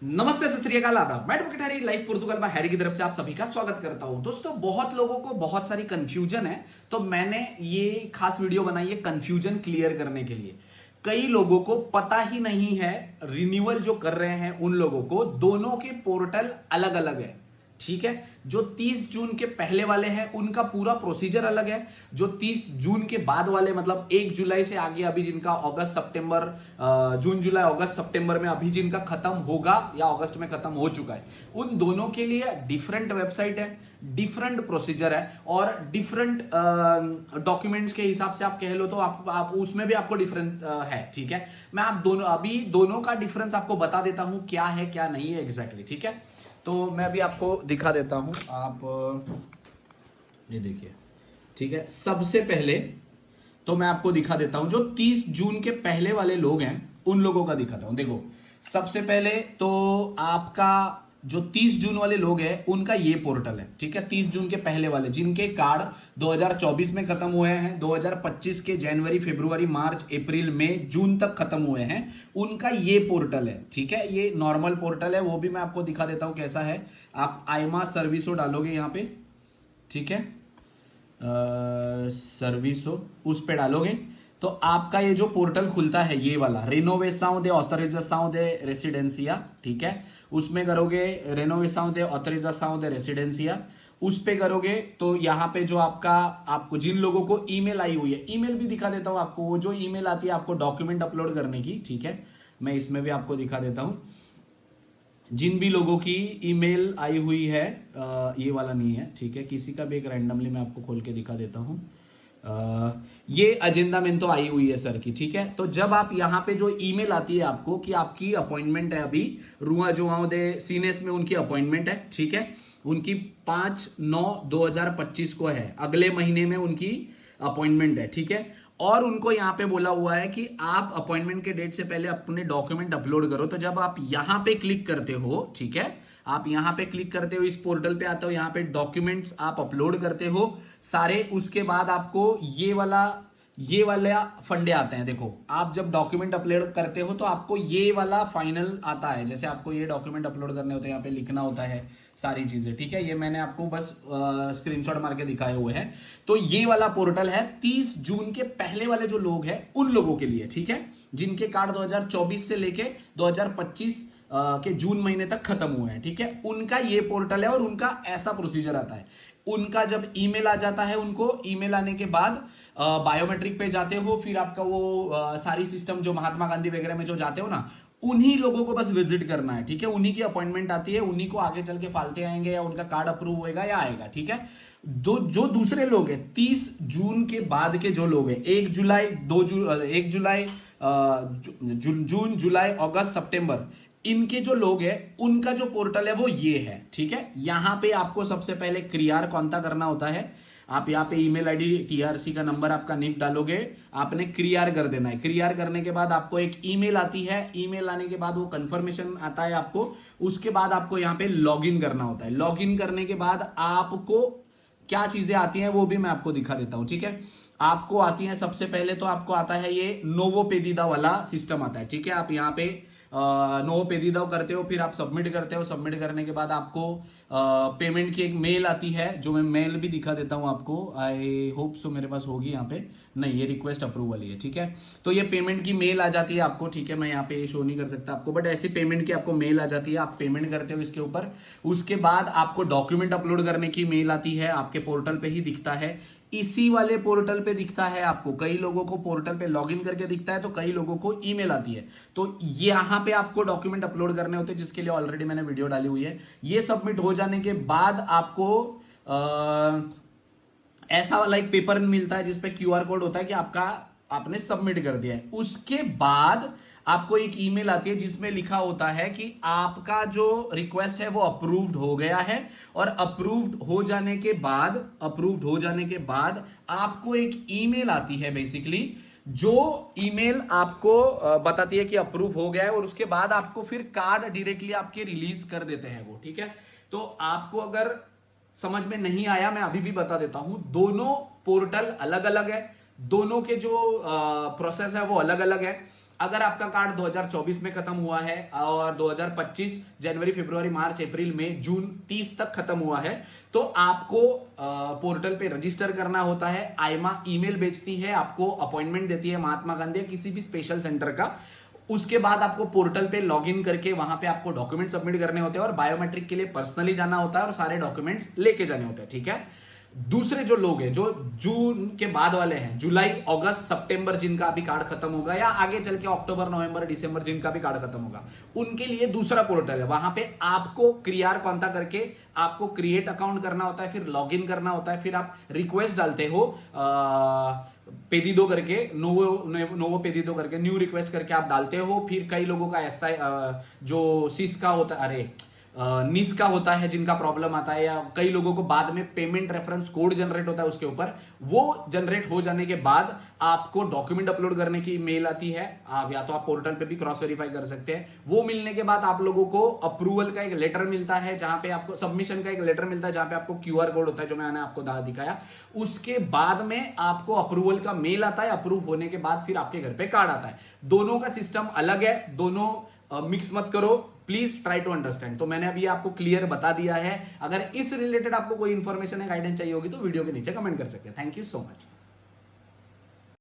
नमस्ते, सत श्री अकाल, आदाब। मैं एडवोकेट हैरी, लाइफ पुर्तगाल में हैरी की तरफ से आप सभी का स्वागत करता हूं। दोस्तों, बहुत लोगों को बहुत सारी कंफ्यूजन है, तो मैंने ये खास वीडियो बनाई है कंफ्यूजन क्लियर करने के लिए। कई लोगों को पता ही नहीं है, रिन्यूअल जो कर रहे हैं उन लोगों को दोनों के पोर्टल अलग अलग है। ठीक है, जो 30 जून के पहले वाले हैं उनका पूरा प्रोसीजर अलग है। जो 30 जून के बाद वाले, मतलब 1 जुलाई से आगे, अभी जिनका अगस्त सितंबर, जून जुलाई अगस्त सितंबर में अभी जिनका खत्म होगा या अगस्त में खत्म हो चुका है, उन दोनों के लिए डिफरेंट वेबसाइट है, डिफरेंट प्रोसीजर है और डिफरेंट डॉक्यूमेंट्स के हिसाब से आप कह लो तो आप उसमें भी आपको डिफरेंस है। ठीक है, मैं आप दोनों का डिफरेंस आपको बता देता हूं क्या है क्या नहीं है एग्जैक्टली। ठीक है, तो मैं अभी आपको दिखा देता हूं, आप ये देखिए। ठीक है, सबसे पहले तो मैं आपको दिखा देता हूं जो 30 जून के पहले वाले लोग हैं उन लोगों का दिखाता हूं। देखो, सबसे पहले तो आपका जो 30 जून वाले लोग हैं उनका ये पोर्टल है। ठीक है, 30 जून के पहले वाले जिनके कार्ड 2024 में खत्म हुए हैं, 2025 के जनवरी, फरवरी, मार्च, अप्रैल, मई, जून तक खत्म हुए हैं, उनका ये पोर्टल है। ठीक है, ये नॉर्मल पोर्टल है, वो भी मैं आपको दिखा देता हूं कैसा है। आप आईमा सर्विसो डालोगे यहां पे। ठीक है, सर्विसो उस पे डालोगे तो आपका ये जो पोर्टल खुलता है ये वाला, रेनोवेसाओं दे ऑथराइजाção दे रेसिडेंसिया। ठीक है, उसमें करोगे रेनोवेसाओं दे ऑथराइजाção दे रेसिडेंसिया, उस पे करोगे तो यहाँ पे जो आपको जिन लोगों को ईमेल आई हुई है, ईमेल भी दिखा देता हूँ आपको। वो जो ईमेल आती है आपको डॉक्यूमेंट अपलोड करने की, ठीक है, मैं इसमें भी आपको दिखा देता हूँ। जिन भी लोगों की ईमेल आई हुई है, ये वाला नहीं है, ठीक है, किसी का भी एक रैंडमली मैं आपको खोल के दिखा देता हूं। ये एजेंडा में तो आई हुई है सर की। ठीक है, तो जब आप यहाँ पे जो ईमेल आती है आपको कि आपकी अपॉइंटमेंट है, अभी रुआ जोआओ दे सीनेस में उनकी अपॉइंटमेंट है। ठीक है, उनकी 5/9/2025 को है, अगले महीने में उनकी अपॉइंटमेंट है। ठीक है, और उनको यहां पे बोला हुआ है कि आप अपॉइंटमेंट के डेट से पहले अपने डॉक्यूमेंट अपलोड करो। तो जब आप यहां पे क्लिक करते हो, ठीक है, आप यहां पे क्लिक करते हो, इस पोर्टल पे आते हो, यहां पे डॉक्यूमेंट्स आप अपलोड करते हो सारे। उसके बाद आपको ये वाला फंडे आते हैं। देखो, आप जब डॉक्यूमेंट अपलोड करते हो तो आपको ये वाला फाइनल आता है, जैसे आपको ये डॉक्यूमेंट अपलोड करने होते हैं, यहाँ पे लिखना होता है सारी चीजें। ठीक है, ये मैंने आपको बस स्क्रीनशॉट मार के दिखाए हुए हैं। तो ये वाला पोर्टल है 30 जून के पहले वाले जो लोग हैं उन लोगों के लिए। ठीक है, जिनके कार्ड 2024 से लेके 2025 के जून महीने तक खत्म हुए हैं। ठीक है, उनका ये पोर्टल है और उनका ऐसा प्रोसीजर आता है। उनका जब ईमेल आ जाता है, उनको ईमेल आने के बाद बायोमेट्रिक पे जाते हो, फिर आपका वो सारी सिस्टम जो महात्मा गांधी वगैरह में जो जाते हो ना, उन्हीं लोगों को बस विजिट करना है। ठीक है, उन्हीं की अपॉइंटमेंट आती है, उन्हीं को आगे चल के फालते आएंगे या उनका कार्ड अप्रूव होएगा या आएगा। ठीक है, जो दूसरे लोग हैं 30 जून के बाद के जो लोग हैं, 1 जुलाई, 1 जुलाई, जून, जुलाई, अगस्त, सितंबर, इनके जो लोग हैं उनका जो पोर्टल है वो ये है। ठीक है, यहां पे आपको सबसे पहले क्रियार कॉन्टा करना होता है। आप यहाँ पे ईमेल आईडी, टीआरसी का नंबर, आपका निक डालोगे, आपने क्रियार कर देना है। क्रियार करने के बाद आपको एक ईमेल आती है, ईमेल आने के बाद वो कंफर्मेशन आता है आपको। उसके बाद आपको यहाँ पे लॉगिन करना होता है। लॉगिन करने के बाद आपको क्या चीजें आती हैं वो भी मैं आपको दिखा देता हूं। ठीक है, आपको आती है सबसे पहले तो आपको आता है ये नोवो पेदीदा वाला सिस्टम आता है। ठीक है, आप यहाँ पे नोवो पेदीदा करते हो, फिर आप सबमिट करते हो। सबमिट करने के बाद आपको पेमेंट की एक मेल आती है, जो मैं मेल भी दिखा देता हूं आपको। आई होप सो मेरे पास होगी यहाँ पे, नहीं, ये रिक्वेस्ट अप्रूवल ही है। ठीक है, तो ये पेमेंट की मेल आ जाती है आपको। ठीक है, मैं यहाँ पे शो नहीं कर सकता आपको, बट ऐसी पेमेंट की आपको मेल आ जाती है, आप पेमेंट करते हो इसके ऊपर। उसके बाद आपको डॉक्यूमेंट अपलोड करने की मेल आती है, आपके पोर्टल पे ही दिखता है, इसी वाले पोर्टल पे दिखता है आपको। कई लोगों को पोर्टल पे लॉगिन करके दिखता है, तो कई लोगों को ईमेल आती है। तो यहां पे आपको डॉक्यूमेंट अपलोड करने होते हैं, जिसके लिए ऑलरेडी मैंने वीडियो डाली हुई है। ये सबमिट हो जाने के बाद आपको ऐसा वाला एक पेपर मिलता है जिसपे क्यूआर कोड होता है कि आपने सबमिट कर दिया है। उसके बाद आपको एक ईमेल आती है जिसमें लिखा होता है कि आपका जो रिक्वेस्ट है वो अप्रूव्ड हो गया है। और अप्रूव्ड हो जाने के बाद आपको एक ईमेल आती है बेसिकली, जो ईमेल आपको बताती है कि अप्रूव हो गया है। और उसके बाद आपको फिर कार्ड डायरेक्टली आपके रिलीज कर देते हैं वो। ठीक है, तो आपको अगर समझ में नहीं आया, मैं अभी भी बता देता हूं, दोनों पोर्टल अलग अलग है, दोनों के जो प्रोसेस है वो अलग अलग है। अगर आपका कार्ड 2024 में खत्म हुआ है और 2025 जनवरी, फरवरी, मार्च, अप्रैल, मई, जून 30 तक खत्म हुआ है, तो आपको पोर्टल पे रजिस्टर करना होता है। आईमा ईमेल भेजती है, आपको अपॉइंटमेंट देती है महात्मा गांधी या किसी भी स्पेशल सेंटर का। उसके बाद आपको पोर्टल पे लॉगिन करके वहां पे आपको डॉक्यूमेंट सबमिट करने होते हैं और बायोमेट्रिक के लिए पर्सनली जाना होता है और सारे डॉक्यूमेंट्स लेके जाने होते हैं, ठीक है। दूसरे जो लोग हैं जो जून के बाद वाले हैं, जुलाई, अगस्त, सितंबर, जिनका अभी कार्ड खत्म होगा, या आगे चल के अक्टूबर, नवंबर, दिसंबर जिनका भी कार्ड खत्म होगा, उनके लिए दूसरा पोर्टल है। वहां पे आपको क्रियार कौनता करके आपको क्रिएट अकाउंट करना होता है, फिर लॉगिन करना होता है, फिर आप रिक्वेस्ट डालते हो पेदीदो करके, नोवो पेदीदो करके, न्यू रिक्वेस्ट करके आप डालते हो। फिर कई लोगों का ऐसा जो सिस का होता है, अरे निस का होता है, जिनका प्रॉब्लम आता है, या कई लोगों को बाद में पेमेंट रेफरेंस कोड जनरेट होता है उसके ऊपर, वो जनरेट हो जाने के बाद आपको डॉक्यूमेंट अपलोड करने की मेल आती है। आप या तो आप पोर्टल पे भी क्रॉस वेरीफाई कर सकते हैं। वो मिलने के बाद आप लोगों को अप्रूवल का एक लेटर मिलता है, जहां पे आपको सबमिशन का एक लेटर मिलता है, जहां पे आपको क्यूआर कोड होता है, जो मैंने आपको दिखाया। उसके बाद में आपको अप्रूवल का मेल आता है। अप्रूव होने के बाद फिर आपके घर पे कार्ड आता है। दोनों का सिस्टम अलग है, दोनों मिक्स मत करो, प्लीज ट्राई टू अंडरस्टैंड। तो मैंने अभी आपको क्लियर बता दिया है। अगर इस रिलेटेड आपको कोई इंफॉर्मेशन या गाइडेंस चाहिए होगी तो वीडियो के नीचे कमेंट कर सकते हैं। Thank you so much.